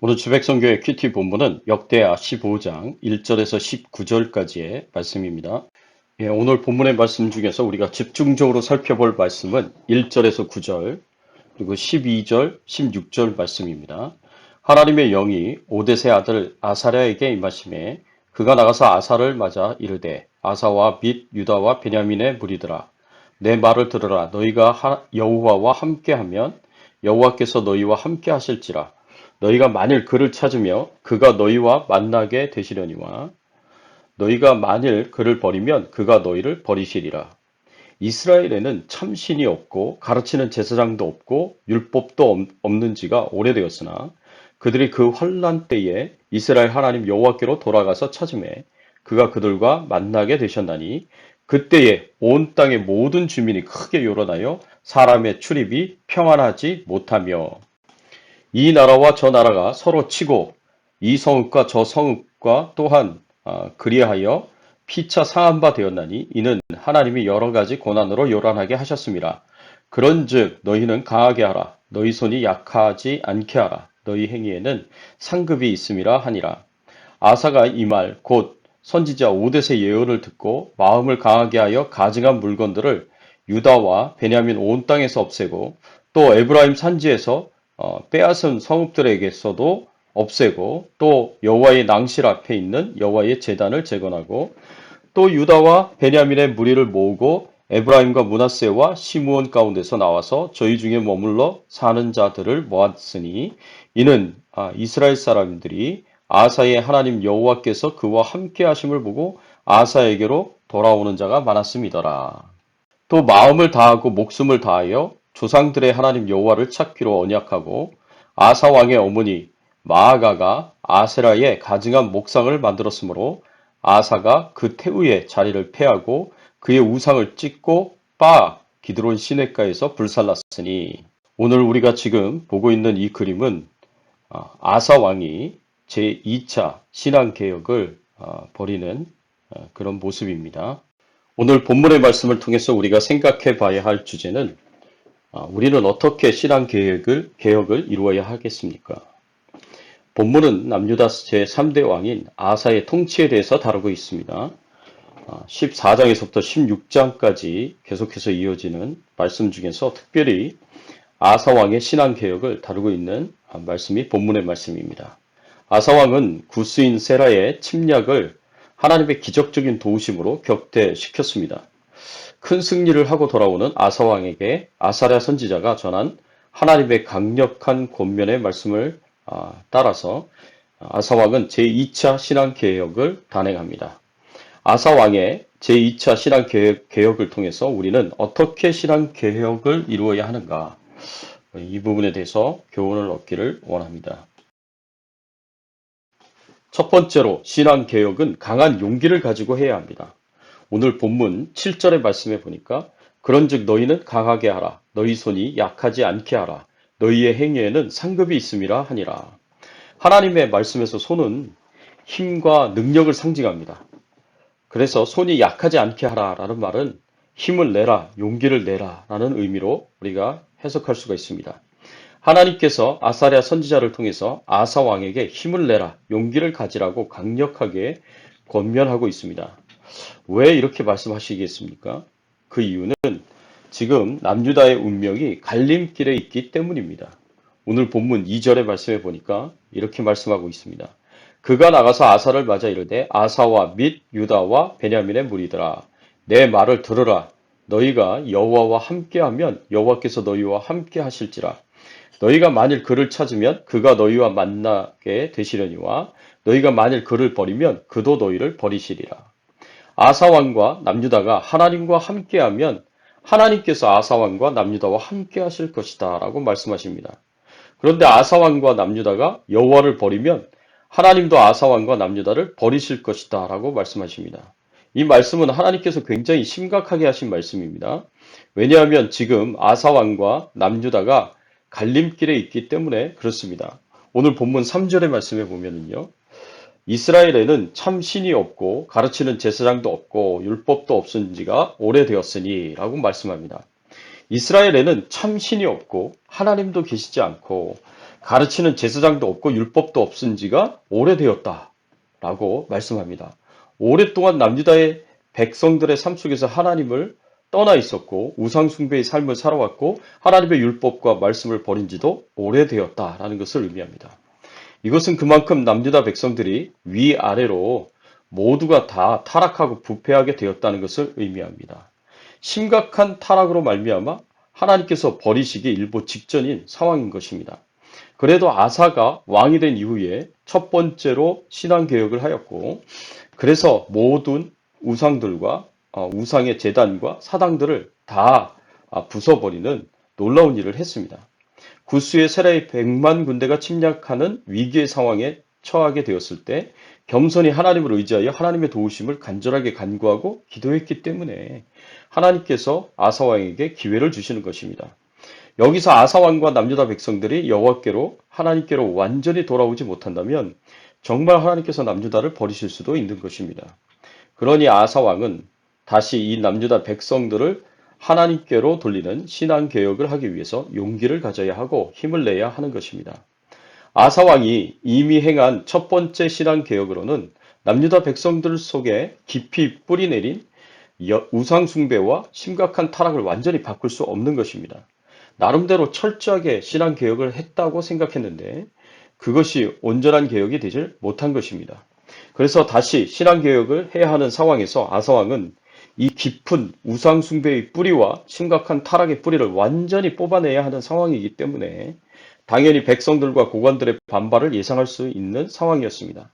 오늘 주백성교회 큐티 본문은 역대하 15장 1절에서 19절까지의 말씀입니다. 오늘 본문의 말씀 중에서 우리가 집중적으로 살펴볼 말씀은 1절에서 9절, 그리고 12절, 16절 말씀입니다. 하나님의 영이 오뎃의 아들 아사랴에게 임하심에 그가 나가서 아사를 맞아 이르되 아사와 및 유다와 베냐민의 무리들아 내 말을 들으라. 너희가 여호와와 함께하면 여호와께서 너희와 함께 하실지라. 너희가 만일 그를 찾으며 그가 너희와 만나게 되시려니와 너희가 만일 그를 버리면 그가 너희를 버리시리라. 이스라엘에는 참신이 없고 가르치는 제사장도 없고 율법도 없는 지가 오래되었으나 그들이 그 환난 때에 이스라엘 하나님 여호와께로 돌아가서 찾음에 그가 그들과 만나게 되셨나니 그때에 온 땅의 모든 주민이 크게 요란하여 사람의 출입이 평안하지 못하며 이 나라와 저 나라가 서로 치고 이 성읍과 저 성읍과 또한 그리하여 피차 상한 바 되었나니 이는 하나님이 여러 가지 고난으로 요란하게 하셨습니다. 그런즉 너희는 강하게 하라. 너희 손이 약하지 않게 하라. 너희 행위에는 상급이 있음이라 하니라. 아사가 이 말 곧 선지자 오뎃의 예언을 듣고 마음을 강하게 하여 가증한 물건들을 유다와 베냐민 온 땅에서 없애고 또 에브라임 산지에서 빼앗은 성읍들에게서도 없애고 또 여호와의 낭실 앞에 있는 여호와의 제단을 재건하고 또 유다와 베냐민의 무리를 모으고 에브라임과 므낫세와 시므온 가운데서 나와서 저희 중에 머물러 사는 자들을 모았으니 이는 이스라엘 사람들이 아사의 하나님 여호와께서 그와 함께 하심을 보고 아사에게로 돌아오는 자가 많았음이더라. 또 마음을 다하고 목숨을 다하여 조상들의 하나님 여호와를 찾기로 언약하고 아사 왕의 어머니 마아가가 아세라의 가증한 목상을 만들었으므로 아사가 그 태우의 자리를 패하고 그의 우상을 찢고 기드론 시냇가에서 불살랐으니 오늘 우리가 지금 보고 있는 이 그림은 아사 왕이 제2차 신앙개혁을 벌이는 그런 모습입니다. 오늘 본문의 말씀을 통해서 우리가 생각해 봐야 할 주제는 우리는 어떻게 신앙개혁을 이루어야 하겠습니까? 본문은 남유다 제3대 왕인 아사의 통치에 대해서 다루고 있습니다. 14장에서부터 16장까지 계속해서 이어지는 말씀 중에서 특별히 아사 왕의 신앙개혁을 다루고 있는 말씀이 본문의 말씀입니다. 아사 왕은 구스인 세라의 침략을 하나님의 기적적인 도우심으로 격퇴시켰습니다. 큰 승리를 하고 돌아오는 아사 왕에게 아사랴 선지자가 전한 하나님의 강력한 권면의 말씀을 따라서 아사 왕은 제2차 신앙개혁을 단행합니다. 아사 왕의 제2차 신앙개혁을 통해서 우리는 어떻게 신앙개혁을 이루어야 하는가, 이 부분에 대해서 교훈을 얻기를 원합니다. 첫 번째로 신앙개혁은 강한 용기를 가지고 해야 합니다. 오늘 본문 7절의 말씀에 보니까 그런즉 너희는 강하게 하라. 너희 손이 약하지 않게 하라. 너희의 행위에는 상급이 있음이라 하니라. 하나님의 말씀에서 손은 힘과 능력을 상징합니다. 그래서 손이 약하지 않게 하라라는 말은 힘을 내라, 용기를 내라 라는 의미로 우리가 해석할 수가 있습니다. 하나님께서 아사랴 선지자를 통해서 아사 왕에게 힘을 내라, 용기를 가지라고 강력하게 권면하고 있습니다. 왜 이렇게 말씀하시겠습니까? 그 이유는 지금 남유다의 운명이 갈림길에 있기 때문입니다. 오늘 본문 2절의 말씀에 보니까 이렇게 말씀하고 있습니다. 그가 나가서 아사를 맞아 이르되 아사와 및 유다와 베냐민의 무리들아 내 말을 들으라. 너희가 여호와와 함께하면 여호와께서 너희와 함께 하실지라. 너희가 만일 그를 찾으면 그가 너희와 만나게 되시려니와 너희가 만일 그를 버리면 그도 너희를 버리시리라. 아사왕과 남유다가 하나님과 함께하면 하나님께서 아사왕과 남유다와 함께 하실 것이다 라고 말씀하십니다. 그런데 아사왕과 남유다가 여호와를 버리면 하나님도 아사왕과 남유다를 버리실 것이다 라고 말씀하십니다. 이 말씀은 하나님께서 굉장히 심각하게 하신 말씀입니다. 왜냐하면 지금 아사왕과 남유다가 갈림길에 있기 때문에 그렇습니다. 오늘 본문 3절의 말씀에 보면은요, 이스라엘에는 참 신이 없고 가르치는 제사장도 없고 율법도 없은 지가 오래되었으니 라고 말씀합니다. 이스라엘에는 참 신이 없고 하나님도 계시지 않고 가르치는 제사장도 없고 율법도 없은 지가 오래되었다 라고 말씀합니다. 오랫동안 남유다의 백성들의 삶 속에서 하나님을 떠나 있었고 우상숭배의 삶을 살아왔고 하나님의 율법과 말씀을 버린 지도 오래되었다라는 것을 의미합니다. 이것은 그만큼 남유다 백성들이 위아래로 모두가 다 타락하고 부패하게 되었다는 것을 의미합니다. 심각한 타락으로 말미암아 하나님께서 버리시기 일보 직전인 상황인 것입니다. 그래도 아사가 왕이 된 이후에 첫 번째로 신앙개혁을 하였고 그래서 모든 우상들과 우상의 제단과 사당들을 다 부숴버리는 놀라운 일을 했습니다. 구스의 세라의 100만 군대가 침략하는 위기의 상황에 처하게 되었을 때 겸손히 하나님을 의지하여 하나님의 도우심을 간절하게 간구하고 기도했기 때문에 하나님께서 아사왕에게 기회를 주시는 것입니다. 여기서 아사왕과 남유다 백성들이 여호와께로 하나님께로 완전히 돌아오지 못한다면 정말 하나님께서 남유다를 버리실 수도 있는 것입니다. 그러니 아사왕은 다시 이 남유다 백성들을 하나님께로 돌리는 신앙개혁을 하기 위해서 용기를 가져야 하고 힘을 내야 하는 것입니다. 아사왕이 이미 행한 첫 번째 신앙개혁으로는 남유다 백성들 속에 깊이 뿌리내린 우상숭배와 심각한 타락을 완전히 바꿀 수 없는 것입니다. 나름대로 철저하게 신앙개혁을 했다고 생각했는데 그것이 온전한 개혁이 되질 못한 것입니다. 그래서 다시 신앙개혁을 해야 하는 상황에서 아사왕은 이 깊은 우상숭배의 뿌리와 심각한 타락의 뿌리를 완전히 뽑아내야 하는 상황이기 때문에 당연히 백성들과 고관들의 반발을 예상할 수 있는 상황이었습니다.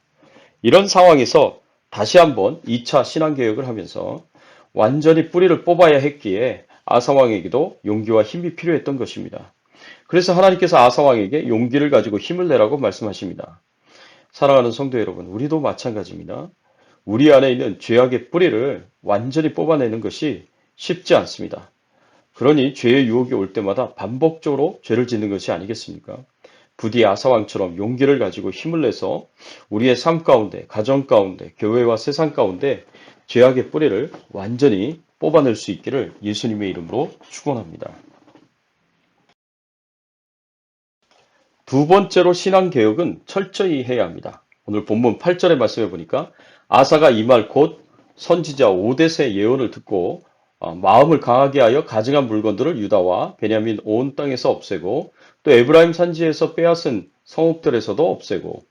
이런 상황에서 다시 한번 2차 신앙개혁을 하면서 완전히 뿌리를 뽑아야 했기에 아사왕에게도 용기와 힘이 필요했던 것입니다. 그래서 하나님께서 아사왕에게 용기를 가지고 힘을 내라고 말씀하십니다. 사랑하는 성도 여러분, 우리도 마찬가지입니다. 우리 안에 있는 죄악의 뿌리를 완전히 뽑아내는 것이 쉽지 않습니다. 그러니 죄의 유혹이 올 때마다 반복적으로 죄를 짓는 것이 아니겠습니까? 부디 아사왕처럼 용기를 가지고 힘을 내서 우리의 삶 가운데, 가정 가운데, 교회와 세상 가운데 죄악의 뿌리를 완전히 뽑아낼 수 있기를 예수님의 이름으로 축원합니다. 두 번째로 신앙개혁은 철저히 해야 합니다. 오늘 본문 8절의 말씀해 보니까 아사가 이 말 곧 선지자 오뎃의 예언을 듣고 마음을 강하게 하여 가증한 물건들을 유다와 베냐민 온 땅에서 없애고 또 에브라임 산지에서 빼앗은 성읍들에서도 없애고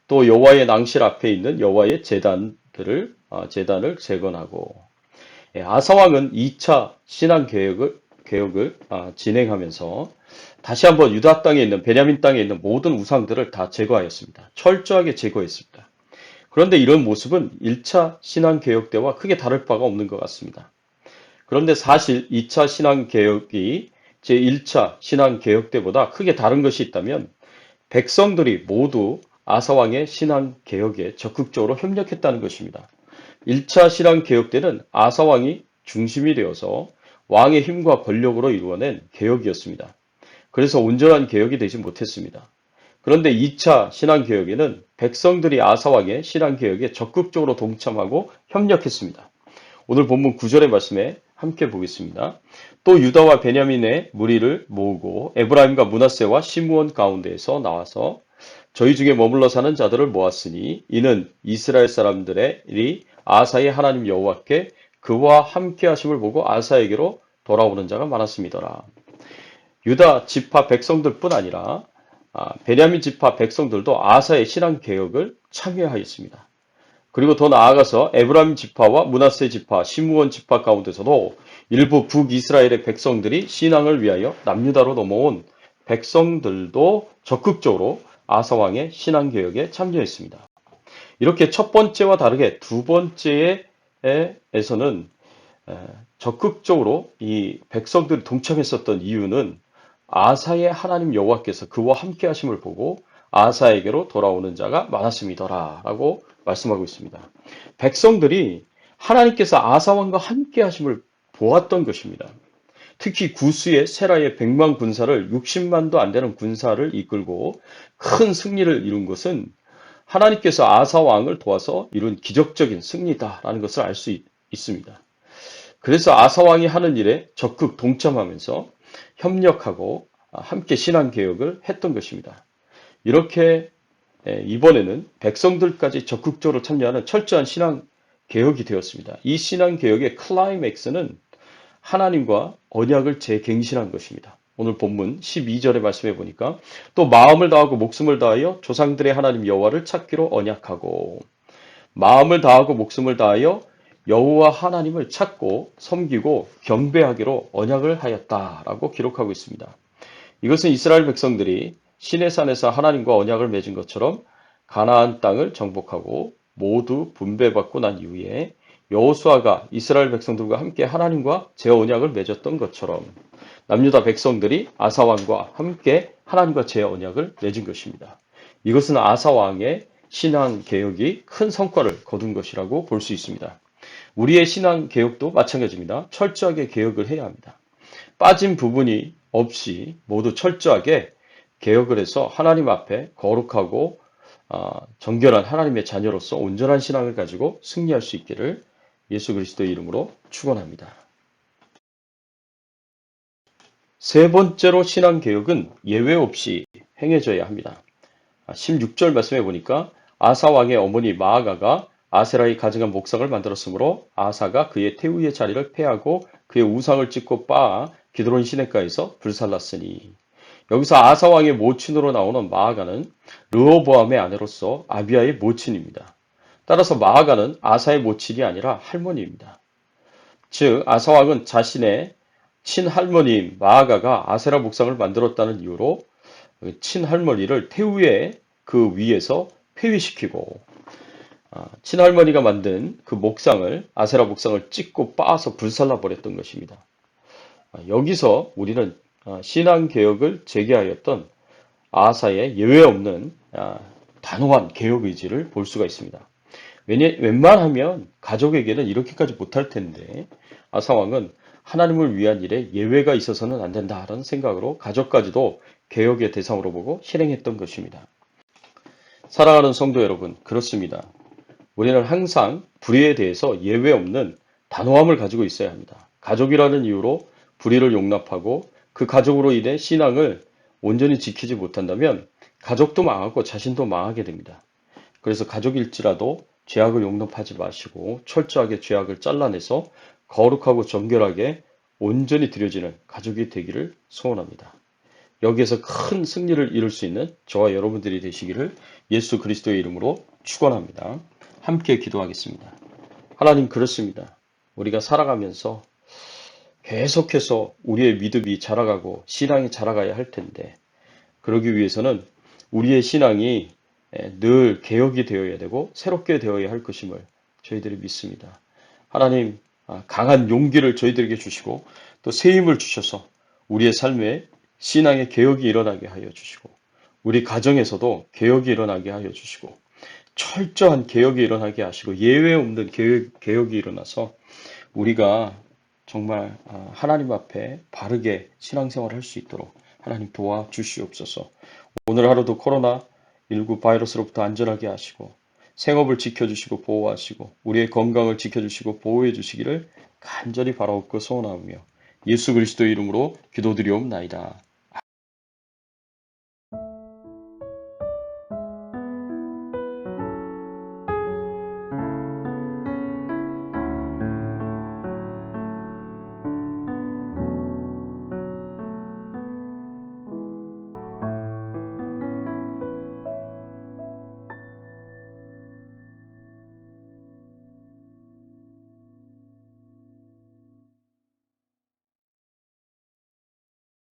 또 여호와의 낭실 앞에 있는 여호와의 제단을 재건하고 아사 왕은 2차 신앙 개혁을 진행하면서 다시 한번 유다 땅에 있는 베냐민 땅에 있는 모든 우상들을 다 제거하였습니다. 철저하게 제거했습니다. 그런데 이런 모습은 1차 신앙 개혁 때와 크게 다를 바가 없는 것 같습니다. 그런데 사실 2차 신앙 개혁이 제1차 신앙 개혁 때보다 크게 다른 것이 있다면 백성들이 모두 아사 왕의 신앙 개혁에 적극적으로 협력했다는 것입니다. 1차 신앙 개혁 때는 아사 왕이 중심이 되어서 왕의 힘과 권력으로 이루어낸 개혁이었습니다. 그래서 온전한 개혁이 되지 못했습니다. 그런데 2차 신앙개혁에는 백성들이 아사왕의 신앙개혁에 적극적으로 동참하고 협력했습니다. 오늘 본문 9절의 말씀에 함께 보겠습니다. 또 유다와 베냐민의 무리를 모으고 에브라임과 므낫세와 시므온 가운데에서 나와서 저희 중에 머물러 사는 자들을 모았으니 이는 이스라엘 사람들이 아사의 하나님 여호와께 그와 함께 하심을 보고 아사에게로 돌아오는 자가 많았음이더라. 유다 지파 백성들뿐 아니라 베냐민 지파 백성들도 아사의 신앙 개혁을 참여하였습니다. 그리고 더 나아가서 에브라임 지파와 므낫세 지파, 시므온 지파 가운데서도 일부 북이스라엘의 백성들이 신앙을 위하여 남유다로 넘어온 백성들도 적극적으로 아사 왕의 신앙 개혁에 참여했습니다. 이렇게 첫 번째와 다르게 두 번째에서는 적극적으로 이 백성들이 동참했었던 이유는 아사의 하나님 여호와께서 그와 함께 하심을 보고 아사에게로 돌아오는 자가 많았음이더라 라고 말씀하고 있습니다. 백성들이 하나님께서 아사 왕과 함께 하심을 보았던 것입니다. 특히 구스의 세라의 100만 군사를 60만도 안 되는 군사를 이끌고 큰 승리를 이룬 것은 하나님께서 아사 왕을 도와서 이룬 기적적인 승리다라는 것을 알 수 있습니다. 그래서 아사 왕이 하는 일에 적극 동참하면서 협력하고 함께 신앙 개혁을 했던 것입니다. 이렇게 이번에는 백성들까지 적극적으로 참여하는 철저한 신앙 개혁이 되었습니다. 이 신앙 개혁의 클라이맥스는 하나님과 언약을 재갱신한 것입니다. 오늘 본문 12절의 말씀해 보니까 또 마음을 다하고 목숨을 다하여 조상들의 하나님 여호와를 찾기로 언약하고, 마음을 다하고 목숨을 다하여 여호와 하나님을 찾고 섬기고 경배하기로 언약을 하였다라고 기록하고 있습니다. 이것은 이스라엘 백성들이 시내산에서 하나님과 언약을 맺은 것처럼 가나안 땅을 정복하고 모두 분배받고 난 이후에 여호수아가 이스라엘 백성들과 함께 하나님과 재언약을 맺었던 것처럼 남유다 백성들이 아사 왕과 함께 하나님과 재언약을 맺은 것입니다. 이것은 아사 왕의 신앙 개혁이 큰 성과를 거둔 것이라고 볼 수 있습니다. 우리의 신앙 개혁도 마찬가지입니다. 철저하게 개혁을 해야 합니다. 빠진 부분이 없이 모두 철저하게 개혁을 해서 하나님 앞에 거룩하고 정결한 하나님의 자녀로서 온전한 신앙을 가지고 승리할 수 있기를 예수 그리스도의 이름으로 축원합니다. 세 번째로 신앙 개혁은 예외 없이 행해져야 합니다. 16절 말씀해 보니까 아사 왕의 어머니 마아가가 아세라의 가증한 목상을 만들었으므로 아사가 그의 태우의 자리를 폐하고 그의 우상을 찢고 빻아 기드론 시내가에서 불살랐으니, 여기서 아사 왕의 모친으로 나오는 마아가는 르호보암의 아내로서 아비야의 모친입니다. 따라서 마아가는 아사의 모친이 아니라 할머니입니다. 즉 아사 왕은 자신의 친할머니인 마아가가 아세라 목상을 만들었다는 이유로 친할머니를 태우의 그 위에서 폐위시키고 친할머니가 만든 그 목상을, 아세라 목상을 찢고 빻아서 불살라 버렸던 것입니다. 여기서 우리는 신앙 개혁을 재개하였던 아사의 예외 없는 단호한 개혁 의지를 볼 수가 있습니다. 웬만하면 가족에게는 이렇게까지 못할 텐데 아사 왕은 하나님을 위한 일에 예외가 있어서는 안 된다라는 생각으로 가족까지도 개혁의 대상으로 보고 실행했던 것입니다. 사랑하는 성도 여러분, 그렇습니다. 우리는 항상 불의에 대해서 예외 없는 단호함을 가지고 있어야 합니다. 가족이라는 이유로 불의를 용납하고 그 가족으로 인해 신앙을 온전히 지키지 못한다면 가족도 망하고 자신도 망하게 됩니다. 그래서 가족일지라도 죄악을 용납하지 마시고 철저하게 죄악을 잘라내서 거룩하고 정결하게 온전히 드려지는 가족이 되기를 소원합니다. 여기에서 큰 승리를 이룰 수 있는 저와 여러분들이 되시기를 예수 그리스도의 이름으로 축원합니다. 함께 기도하겠습니다. 하나님, 그렇습니다. 우리가 살아가면서 계속해서 우리의 믿음이 자라가고 신앙이 자라가야 할 텐데, 그러기 위해서는 우리의 신앙이 늘 개혁이 되어야 되고 새롭게 되어야 할 것임을 저희들이 믿습니다. 하나님, 강한 용기를 저희들에게 주시고 또 새 힘을 주셔서 우리의 삶에 신앙의 개혁이 일어나게 하여 주시고, 우리 가정에서도 개혁이 일어나게 하여 주시고, 철저한 개혁이 일어나게 하시고, 예외 없는 개혁이 일어나서 우리가 정말 하나님 앞에 바르게 신앙생활을 할 수 있도록 하나님 도와주시옵소서. 오늘 하루도 코로나19 바이러스로부터 안전하게 하시고 생업을 지켜주시고 보호하시고 우리의 건강을 지켜주시고 보호해 주시기를 간절히 바라옵고 소원하며 예수 그리스도의 이름으로 기도드리옵나이다.